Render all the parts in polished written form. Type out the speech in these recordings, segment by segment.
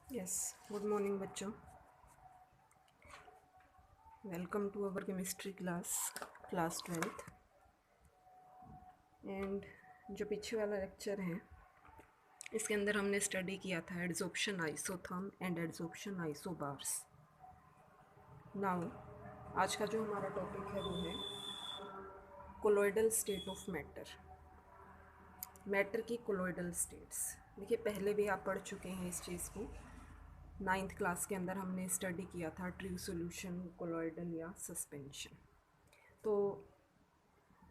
Yes, good morning बच्चों। Welcome to our chemistry class 12th। And जो पीछे वाला लेक्चर है इसके अंदर हमने स्टडी किया था adsorption isotherm and adsorption isobars. Now आज का जो हमारा टॉपिक है वो है colloidal state of matter. Matter की कोलॉइडल स्टेट्स। देखिए, पहले भी आप पढ़ चुके हैं इस चीज़ को। 9th क्लास के अंदर हमने स्टडी किया था ट्रू सॉल्यूशन, कोलॉइडल या सस्पेंशन। तो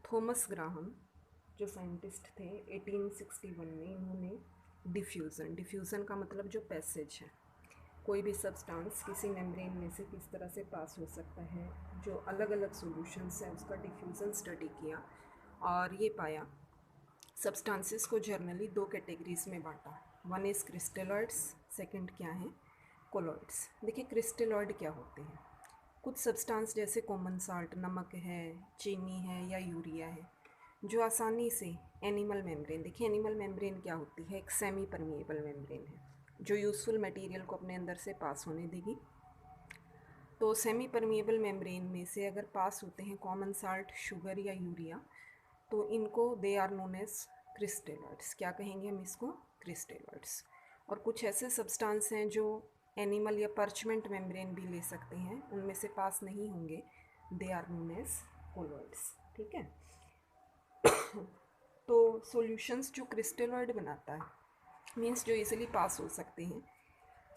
थॉमस ग्राहम जो साइंटिस्ट थे 1861 में, इन्होंने डिफ्यूज़न का मतलब जो पैसेज है, कोई भी सब्सटेंस किसी मेम्ब्रेन में से किस तरह से पास हो सकता है, जो अलग अलग सॉल्यूशंस है उसका डिफ्यूज़न स्टडी किया और ये पाया सब्सटेंसेस को जर्नली दो कैटेगरीज में बांटा। वन इज़ क्रिस्टलॉइड्स, सेकंड क्या है, कोलॉइड्स। देखिए, क्रिस्टलॉइड क्या होते हैं? कुछ सब्सटेंस जैसे कॉमन साल्ट, नमक है, चीनी है या यूरिया है, जो आसानी से एनिमल मेम्ब्रेन, देखिए एनिमल मेम्ब्रेन क्या होती है, एक सेमी परमिएबल मेम्ब्रेन है जो यूज़फुल मटेरियल को अपने अंदर से पास होने देगी। तो सेमी परमिएबल मेम्ब्रेन में से अगर पास होते हैं कॉमन साल्ट, शुगर या यूरिया, तो इनको they are known as crystalloids. क्या कहेंगे हम इसको? क्रिस्टलॉइड्स। और कुछ ऐसे सब्सटेंस हैं जो एनिमल या पर्चमेंट मेम्ब्रेन भी ले सकते हैं, उनमें से पास नहीं होंगे, they are known as colloids. ठीक है। तो सॉल्यूशंस जो क्रिस्टलॉइड बनाता है मीन्स जो इजीली पास हो सकते हैं,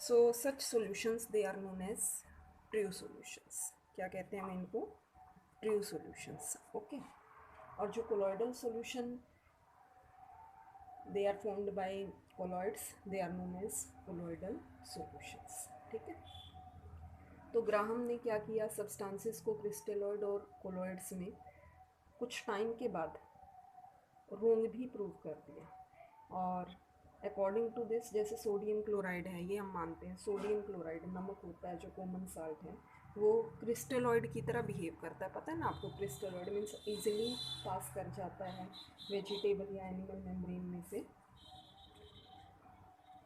so such solutions they are known as true solutions. क्या कहते हैं हम इनको? True solutions. ओके। और जो colloidal solution they are formed by colloids, they are known as colloidal solutions. ठीक है। तो ग्राहम ने क्या किया, सब्सटेंसेस को क्रिस्टलॉइड और कोलॉइड्स में कुछ टाइम के बाद रोंग भी प्रूव कर दिया। और अकॉर्डिंग टू दिस, जैसे सोडियम क्लोराइड है, ये हम मानते हैं सोडियम क्लोराइड नमक होता है जो कॉमन साल्ट है, वो क्रिस्टलॉइड की तरह बिहेव करता है। पता है ना आपको, क्रिस्टलॉइड मीन्स इजीली पास कर जाता है वेजिटेबल या एनिमल मेम्ब्रेन में से।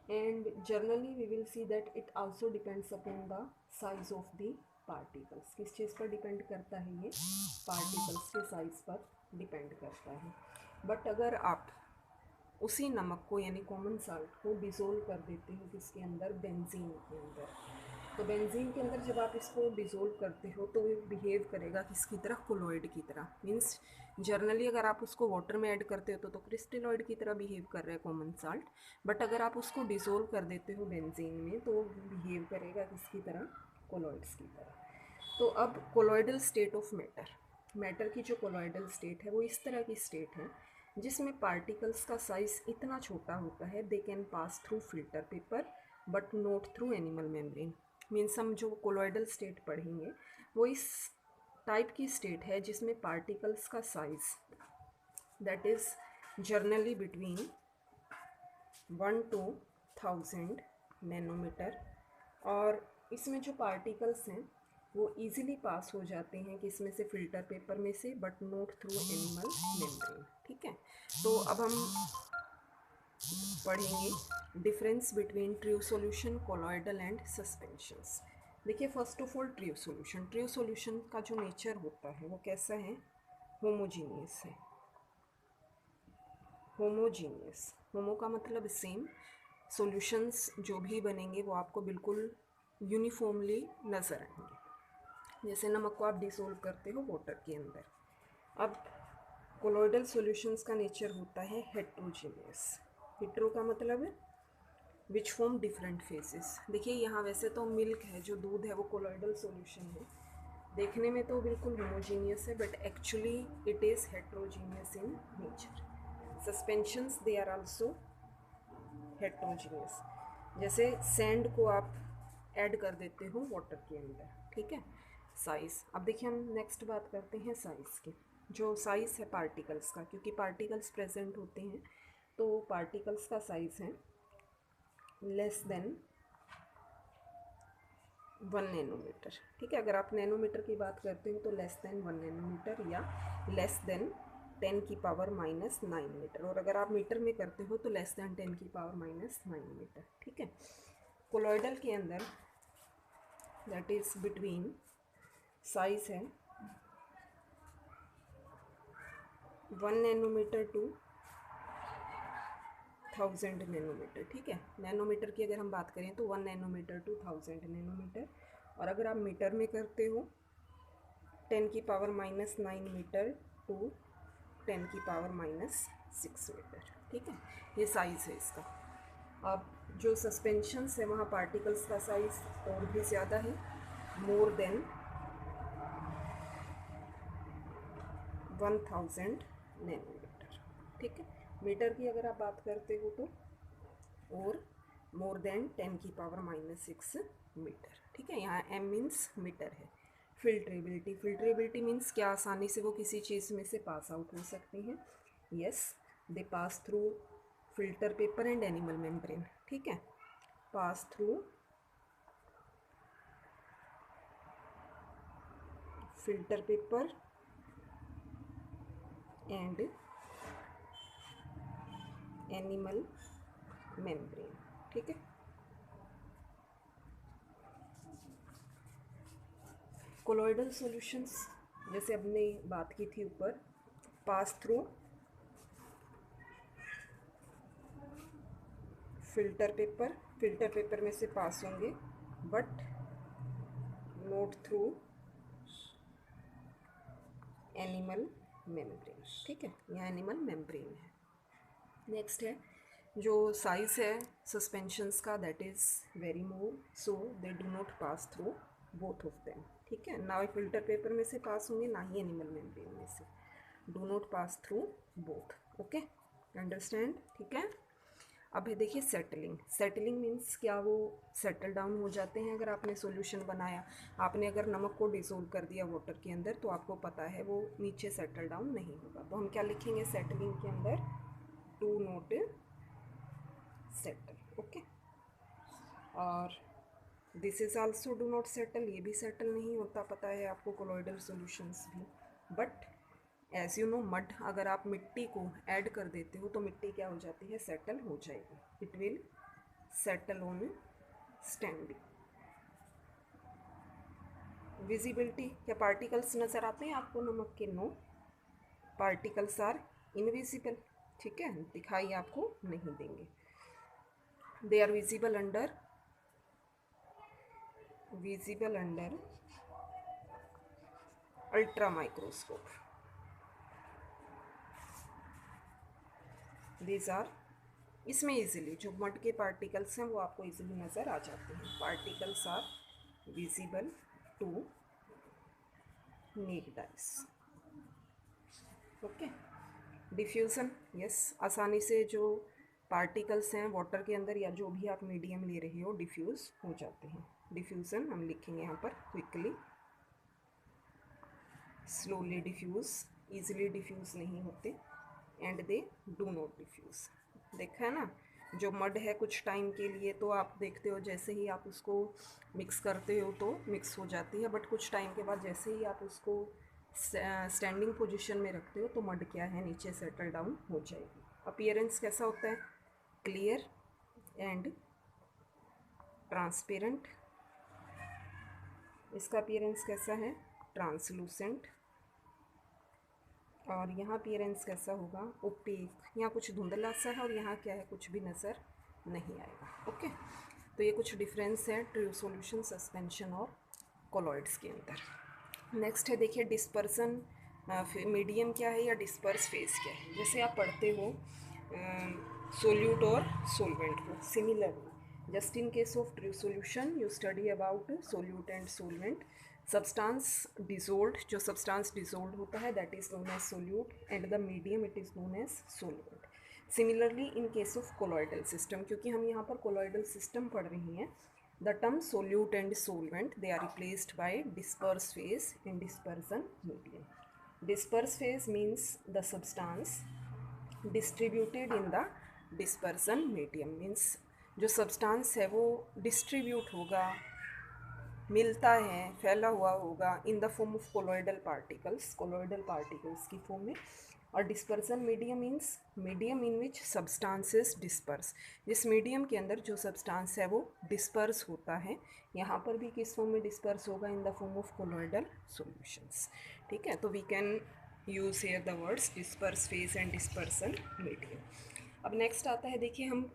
And generally we will see that it also depends upon the size of the particles. किस चीज़ पर डिपेंड करता है ये? पार्टिकल्स के साइज पर डिपेंड करता है। बट अगर आप उसी नमक को यानी कॉमन साल्ट को डिज़ोल्व कर देते हो किसके अंदर? बेंजीन के अंदर। तो बेंजीन के अंदर जब आप इसको डिज़ोल्व करते हो तो ये बिहेव करेगा किसकी तरह? कोलॉइड की तरह। मीन्स जर्नली अगर आप उसको वाटर में ऐड करते हो तो क्रिस्टलॉइड की तरह बिहेव कर रहा है कॉमन साल्ट। बट अगर आप उसको डिज़ोल्व कर देते हो बेंजीन में तो वो बिहेव करेगा किसकी तरह? कोलॉइड्स की तरह। तो अब colloidal state of matter, matter की जो कोलॉइडल स्टेट है वो इस तरह की स्टेट है जिसमें पार्टिकल्स का साइज इतना छोटा होता है they can pass through filter paper but not through animal membrane. Means हम जो कोलॉइडल स्टेट पढ़ेंगे वो इस टाइप की स्टेट है जिसमें पार्टिकल्स का size that is generally between 1 to 1000 nanometre. और इसमें जो पार्टिकल्स हैं वो इजीली पास हो जाते हैं किस में से? फिल्टर पेपर में से, but not through animal membrane. ठीक है। तो अब हम पढ़ेंगे difference between true solution, colloidal and suspensions. देखिए, first of all true solution का जो नेचर होता है वो कैसा है? होमोजीनियस है। होमोजीनियस, होमो का मतलब सेम, सॉल्यूशंस जो भी बनेंगे वो आपको बिल्कुल यूनिफॉर्मली नज़र आएंगे। जैसे नमक को आप डिसोल्व करते हो वाटर के अंदर। अब कोलॉइडल सॉल्यूशंस का नेचर होता है हेट्रोजीनियस। हेट्रो का मतलब है विच फॉर्म डिफरेंट फेसेस। देखिए, यहाँ वैसे तो मिल्क है, जो दूध है वो कोलॉइडल सॉल्यूशन है, देखने में तो बिल्कुल होमोजीनियस है, but actually it is heterogeneous in nature. Suspensions they are also heterogeneous. जैसे सैंड को आप ऐड कर देते हो वाटर के अंदर। ठीक है। साइज़, अब देखिए हम नेक्स्ट बात करते हैं साइज़ की। जो साइज़ है पार्टिकल्स का, क्योंकि पार्टिकल्स प्रेजेंट होते हैं तो पार्टिकल्स का साइज़ है लेस देन 1 नैनोमीटर। ठीक है। अगर आप नैनोमीटर की बात करते हो तो लेस देन 1 नैनोमीटर या लेस देन 10⁻⁹ मीटर। और अगर आप मीटर में करते हो तो लेस देन 10⁻⁹ मीटर। ठीक है। कोलॉइडल के अंदर दैट इज बिटवीन साइज है 1 नैनोमीटर टू 1000 नैनोमीटर, ठीक है। नैनोमीटर की अगर हम बात करें तो 1 नैनोमीटर टू 1000 नैनोमीटर, और अगर आप मीटर में करते हो 10⁻⁻9 मीटर टू 10⁻⁻6 मीटर, ठीक है। ये साइज़ है इसका। अब जो सस्पेंशंस है वहाँ पार्टिकल्स का साइज़ और भी ज़्यादा है, मोर देन 1000 नैनोमीटर, ठीक है। मीटर की अगर आप बात करते हो तो और मोर देन 10⁻⁻6 मीटर, ठीक है। यहाँ m मीन्स मीटर है। फिल्ट्रेबिलिटी, फिल्ट्रेबिलिटी मीन्स क्या आसानी से वो किसी चीज़ में से पास आउट हो सकती हैं। Yes, they pass through filter paper and animal membrane, ठीक है। Pass through filter paper and animal membrane, ठीक है। कोलॉइडल सॉल्यूशंस जैसे हमने बात की थी ऊपर, pass through filter paper, filter paper में से पास होंगे but not through animal membrane, ठीक है। यहाँ एनिमल मेम्ब्रेन है। नेक्स्ट है जो साइज है सस्पेंशंस का, that is very more, so they do not pass through both of them, ठीक है। ना फिल्टर पेपर में से पास होंगे ना ही एनिमल मेम्ब्रेन में से, do not pass through both, okay, understand, ठीक है। अब है देखिए सेटलिंग। सेटलिंग मीन्स क्या, वो सेटल डाउन हो जाते हैं। अगर आपने सॉल्यूशन बनाया, आपने अगर नमक को डिसोल्व कर दिया वाटर के अंदर, तो आपको पता है वो नीचे सेटल डाउन नहीं होगा। तो हम क्या लिखेंगे सेटलिंग के अंदर, डू नॉट सेटल, ओके। और this is also do not settle, ये भी सेटल नहीं होता, पता है आपको कोलॉइडल सॉल्यूशंस भी। But as you know mud, अगर आप मिट्टी को ऐड कर देते हो तो मिट्टी क्या हो जाती है, सेटल हो जाएगी, it will settle on standing. Visibility, क्या पार्टिकल्स नज़र आते हैं आपको नमक के? नो, पार्टिकल्स आर इनविजिबल, ठीक है, दिखाई आपको नहीं देंगे। They are visible under ultra microscope. These are, इसमें इजीली जो मड के पार्टिकल्स हैं वो आपको इजीली नज़र आ जाते हैं। Particles are visible to naked eyes, okay. Diffusion, yes, आसानी से जो पार्टिकल्स हैं वाटर के अंदर या जो भी आप मीडियम ले रहे हो डिफ्यूज़ हो जाते हैं। डिफ्यूज़न हम लिखेंगे यहाँ पर quickly, slowly diffuse, easily diffuse नहीं होते, and they do not diffuse. देखा है ना, जो मड है कुछ टाइम के लिए तो आप देखते हो जैसे ही आप उसको मिक्स करते हो तो मिक्स हो जाती है, बट कुछ टाइम के बाद जैसे ही आप उसको स्टैंडिंग पोजीशन में रखते हो तो मड क्या है, नीचे सेटल डाउन हो जाएगी। अपीयरेंस कैसा होता है, क्लियर एंड ट्रांसपेरेंट। इसका अपीयरेंस कैसा है, ट्रांसलूसेंट। और यहाँ अपीयरेंस कैसा होगा, ओपेक, यहाँ कुछ धुंधला सा है और यहाँ क्या है, कुछ भी नज़र नहीं आएगा, ओके। तो ये कुछ डिफरेंस है ट्रू सॉल्यूशन, सस्पेंशन और कोलॉइड्स के अंदर। नेक्स्ट है देखिए डिस्पर्सन मीडियम क्या है या डिस्पर्स फेज क्या है। जैसे आप पढ़ते हो सोल्यूट और सोलवेंट को, similarly just in case of true solution you study about solute and solvent. Substance dissolved, जो सब्सटेंस डिसोल्ड होता है that is known as solute, and the medium it is known as solvent. Similarly in case of colloidal system, क्योंकि हम यहाँ पर colloidal system पढ़ रही हैं, the term solute and solvent they are replaced by disperse phase and dispersion medium. Disperse phase means the substance distributed in the dispersion medium, means जो substance है वो डिस्ट्रीब्यूट होगा, मिलता है, फैला हुआ होगा in the form of colloidal particles, colloidal particles की फॉर्म में, और dispersion medium means medium in which substances disperse, जिस मीडियम के अंदर जो सब्सटेंस है वो डिस्पर्स होता है। यहाँ पर भी किस फॉर्म में डिस्पर्स होगा? In the form of colloidal solutions. ठीक है, तो we can use here the words disperse phase and dispersion medium. अब नेक्स्ट आता है, देखिए हम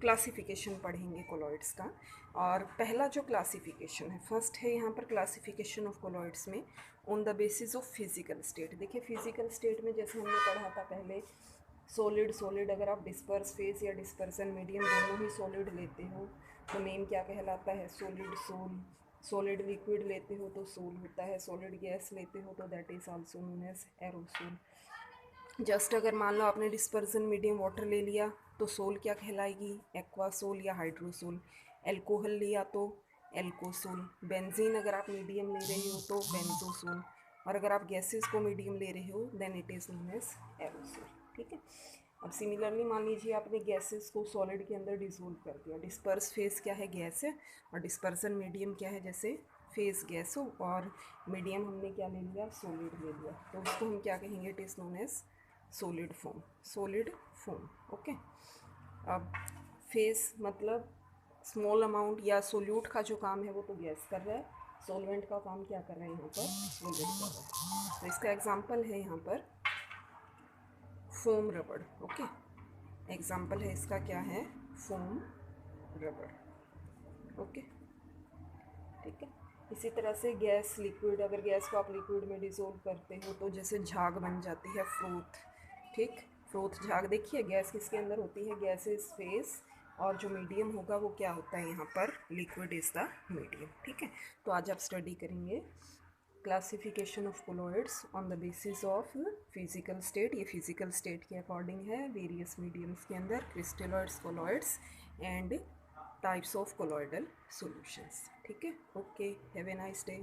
क्लासिफिकेशन पढ़ेंगे कोलॉइड्स का। और पहला जो क्लासिफिकेशन है, फर्स्ट है यहाँ पर क्लासिफिकेशन ऑफ कोलॉइड्स में on the basis of physical state. देखिए फिजिकल स्टेट में जैसे हमने पढ़ा था पहले, सॉलिड सॉलिड, अगर आप डिस्पर्स फेज या डिस्पर्सन मीडियम दोनों ही सॉलिड लेते हो तो नेम क्या कहलाता है? Solid sol. सॉलिड लिक्विड लेते हो तो सोल होता है, सॉलिड गैस लेते हो तो that is also known as aerosol. Just अगर मान लो आपने डिस्पर्सन मीडियम वाटर ले लिया तो सोल क्या कहलाएगी? एक्वासोल या हाइड्रोसोल। एल्कोहल लिया तो एल्कोसोल। बेंजीन अगर आप मीडियम ले रहे हो तो बेंजोसोल। और अगर आप गैसेस को मीडियम ले रहे हो then it is known as aerosol. ठीक है, अब सिमिलरली मान लीजिए आपने गैसेस को सॉलिड के अंदर डिसोल्व कर दिया। डिस्पर्स फेस क्या है? गैस है। और डिस्पर्सन मीडियम क्या है? जैसे फेस गैस हो और मीडियम हमने क्या ले लिया? सॉलिड ले लिया, तो उसको हम क्या कहेंगे? It is known as solid form. Solid form, okay. अब फेस मतलब स्मॉल अमाउंट या सोल्यूट का जो काम है वो तो गैस कर रहा है, सॉल्वेंट का काम क्या कर रहा है यहाँ पर? सॉलिड कर रहा है। तो इसका एग्जांपल है यहाँ पर फोम रबड़। ओके, एग्जांपल है इसका क्या है? फोम रबड़। ओके, ठीक है। इसी तरह से गैस लिक्विड, अगर गैस को आप लिक्विड में डिसोल्व करते हो तो जैसे झाग बन जाती है, फ्रोथ। ठीक, फ्रोथ झाग। देखिए गैस किसके अंदर होती है? गैस इज फेस, और जो मीडियम होगा वो क्या होता है यहाँ पर? Liquid is the medium. ठीक है, तो आज आप स्टडी करेंगे classification of colloids on the basis of physical state. ये फिजिकल स्टेट के अकॉर्डिंग है वेरियस मीडियम्स के अंदर, crystalloids, colloids and types of colloidal solutions. ठीक है, okay, have a nice day.